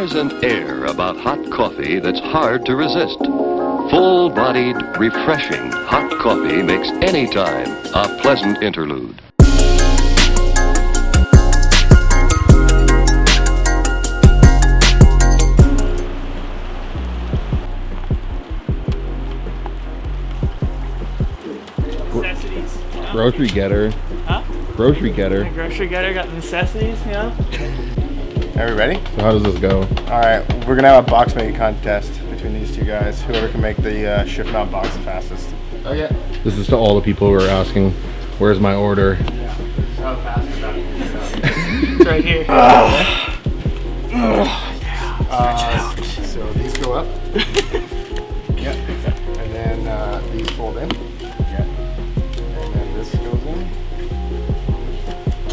There's an air about hot coffee that's hard to resist. Full-bodied, refreshing hot coffee makes any time a pleasant interlude. Necessities. Grocery getter. Huh? Grocery getter. Grocery getter got necessities, you know? Are we ready? So how does this go? Alright, we're gonna have a box making contest between these two guys. Whoever can make the shift mount box the fastest. Okay. This is to all the people who are asking, where's my order? Yeah. How fast is that? It's right here. So these go up. Yep. And then these fold in. Yeah. And then this goes in.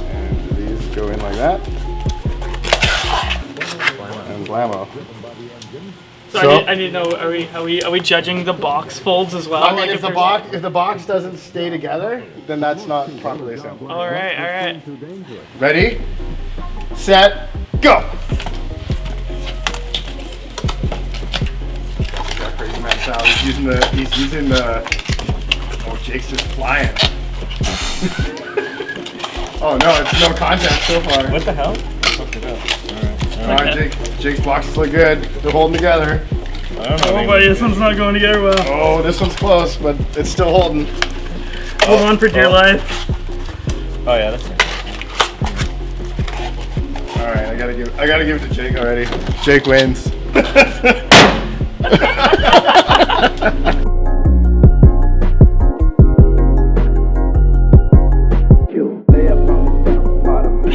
And these go in like that. And blammo. So I need to know, are we judging the box folds as well? I mean, Like if the box doesn't stay together, then that's not properly assembled. All right. Ready, set, go. Got crazy man style. He's using the. Oh, Jake's just flying. Oh no, it's no contact so far. What the hell? Alright, Jake's boxes look good. They're holding together. I don't know. Oh, buddy, this one's not going together well. Oh, this one's close, but it's still holding. Hold on for dear life. Oh yeah, that's it. Alright, I gotta give it to Jake already. Jake wins.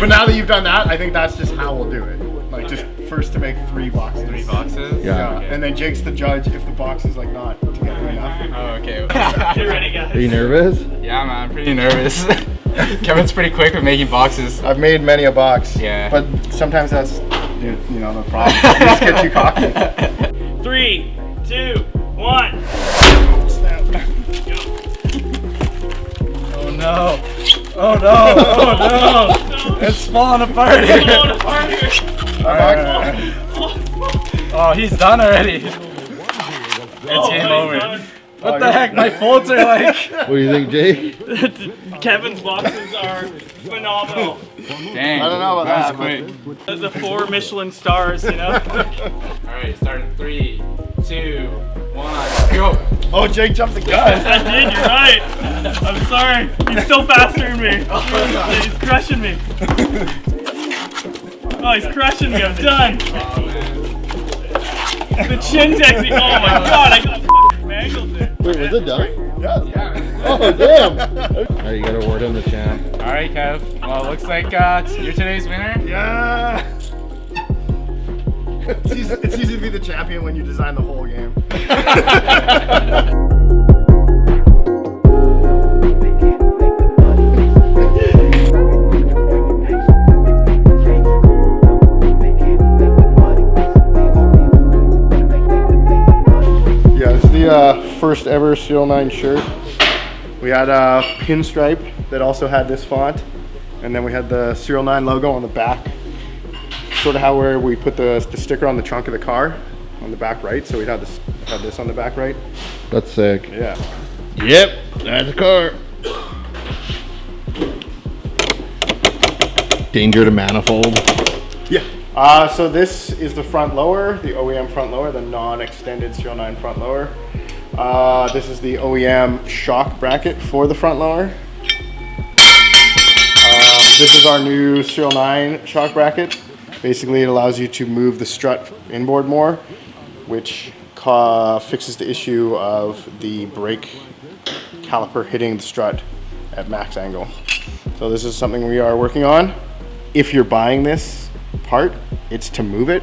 But now that you've done that, I think that's just how we'll do it. Like, just first to make 3 boxes. 3 boxes? Yeah. Okay. And then Jake's the judge if the box is like not together enough. Oh, okay. Get ready, guys. Are you nervous? Yeah, man, I'm pretty nervous. Kevin's pretty quick with making boxes. I've made many a box. Yeah. But sometimes that's, you know, the problem. You just get too cocky. 3, 2, 1. Oh no. Oh no. Oh no. It's falling apart here. It's falling apart here. Alright. Oh, he's done already. It's game over. Done. What the heck? My folds are like. What do you think, Jake? Kevin's boxes are phenomenal. Dang. I don't know about that that, was quick. The 4 Michelin stars, you know? Alright, starting 3, 2, 1, go. Oh, Jake jumped the gun. I did, you're right. I'm sorry. He's still faster than me. He's crushing me. Oh, he's crushing me. I'm done. Oh man. The chin technique. Oh my god, I got fucking mangled there. Wait, was it done? Yeah. Oh, damn! Alright, you gotta award him the champ. Alright, Kev. Well, it looks like you're today's winner. Yeah. It's easy to be the champion when you design the whole game. Yeah, this is the first ever SERIALNINE shirt. We had a pinstripe that also had this font, and then we had the SERIALNINE logo on the back. Sort of how where we put the sticker on the trunk of the car on the back right, so we'd have this on the back right. That's sick. Yeah. Yep, that's a car. Danger to manifold. Yeah. So this is the front lower, the OEM front lower, the non-extended SERIALNINE front lower. This is the OEM shock bracket for the front lower. This is our new SERIALNINE shock bracket. Basically, it allows you to move the strut inboard more, which fixes the issue of the brake caliper hitting the strut at max angle. So this is something we are working on. If you're buying this part, it's to move it,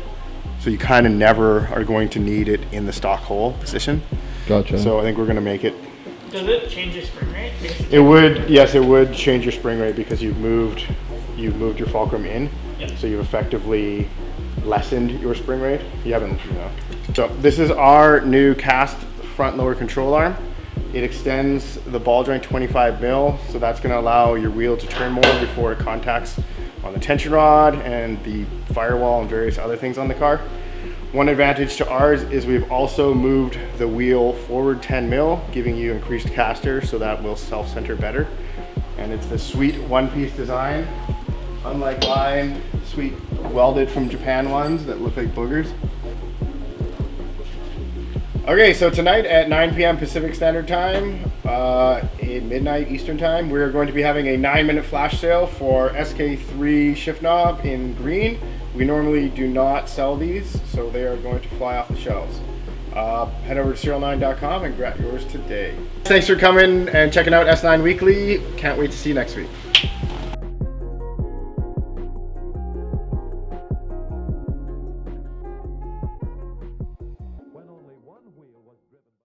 so you kind of never are going to need it in the stock hole position. Gotcha. So I think we're going to make it. Does it change your spring rate? It would, yes, it would change your spring rate because you've moved your fulcrum in. Yeah. So you've effectively lessened your spring rate. You haven't, you know. So this is our new cast front lower control arm. It extends the ball joint 25 mil, so that's going to allow your wheel to turn more before it contacts on the tension rod and the firewall and various other things on the car. One advantage to ours is we've also moved the wheel forward 10 mil, giving you increased caster, so that will self-center better. And it's this sweet one-piece design, unlike mine, sweet welded from Japan ones that look like boogers. Okay, so tonight at 9 p.m. Pacific Standard Time, at midnight Eastern Time, we're going to be having a 9-minute flash sale for SK3 shift knob in green. We normally do not sell these, so they are going to fly off the shelves. Head over to SERIALNINE.com and grab yours today. Thanks for coming and checking out S9 Weekly. Can't wait to see you next week.